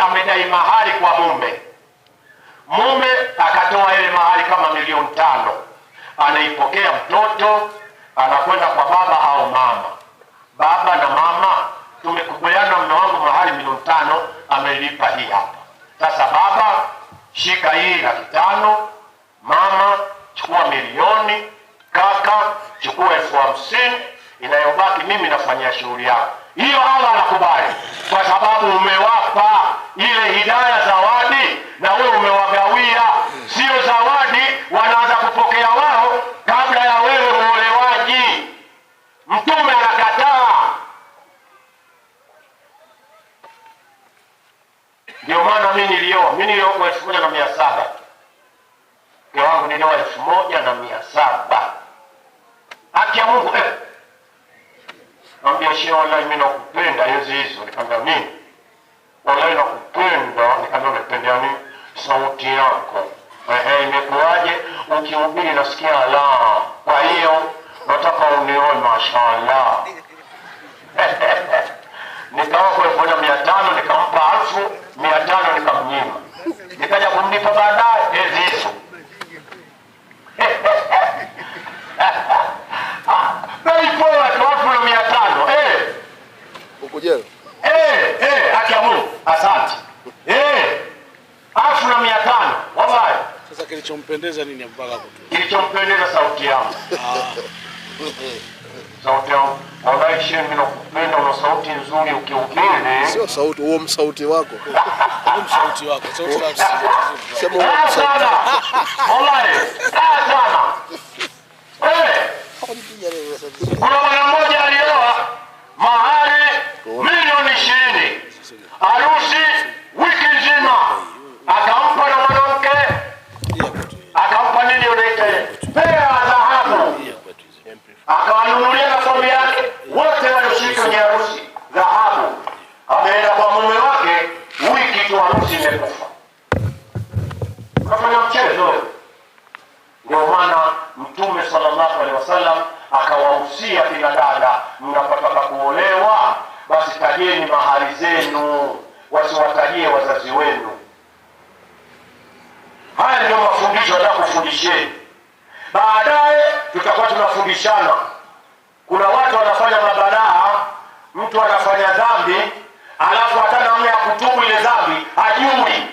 amedai mahari kwa mume. Mume akatoa ile mahari kama milioni 5, anaipokea mtoto, anakwenda kwa baba au mama. Baba na mama, tumekubaliana mume wangu mahari milioni 5, amelipa hii hapa. Sasa baba, shika hii 500,000, mama chukua milioni, kaka chukua 50,000, inayobaki mimi nafanyia shughuli yako. Hiyo Allah anakubali, kwa sababu umewapa ile hidayah zawadi na wewe umewagawia. Sio zawadi wanaanza kupokea wao kabla ya wewe muolewaji. Mtume anakataa. Ndio maana mimi nilioa kwa 1700. Mke wangu nilioa 1700. Haki ya Mungu Mwambia shehe, wallahi mimi nakupenda hizo. Nikamwambia nini? Wallahi nakupenda. Nikamwambia unapenda nini? Sauti yako. Imekuwaje? Ukihubiri nasikia la. Kwa hiyo nataka unioe, mashaallah. Nikawa kwa 1500, nikampa 1500, nikamnyima. Nikaja kumlipa baadaye hizo. Ukujelo. Haki ya Mungu. Asante. 1500. Wallahi. Sasa kilichompendeza nini mpaka kutu? Kilichompendeza sauti yangu. Sauti yangu. Wallahi shehe, mimi nakupenda, una sauti nzuri ukiukele. Sio sauti, huo msauti wako. Huo msauti wako. Sauti yako. Sema huo sana. Wallahi. Sana. Kuna bwana mmoja alioa mahari milioni 20. Harusi wiki nzima. Akampa na mwanamke. Akampa nini unaita? Pea dhahabu. Akawanunulia na familia yake wote walioshiriki kwenye harusi dhahabu. Ameenda kwa mume wake, wiki tu harusi imekufa. Kafanya mchezo. Ndio maana Mtume sallallahu alaihi wasallam akawahusia kina dada, mnapotaka kuolewa basi tajeni mahari zenu, wasiwatajie wazazi wenu. Haya ndio mafundisho nataka kufundisheni. Baadaye tutakuwa tunafundishana. Kuna watu wanafanya mabalaa, mtu anafanya dhambi alafu hata namna ya kutubu ile dhambi hajui.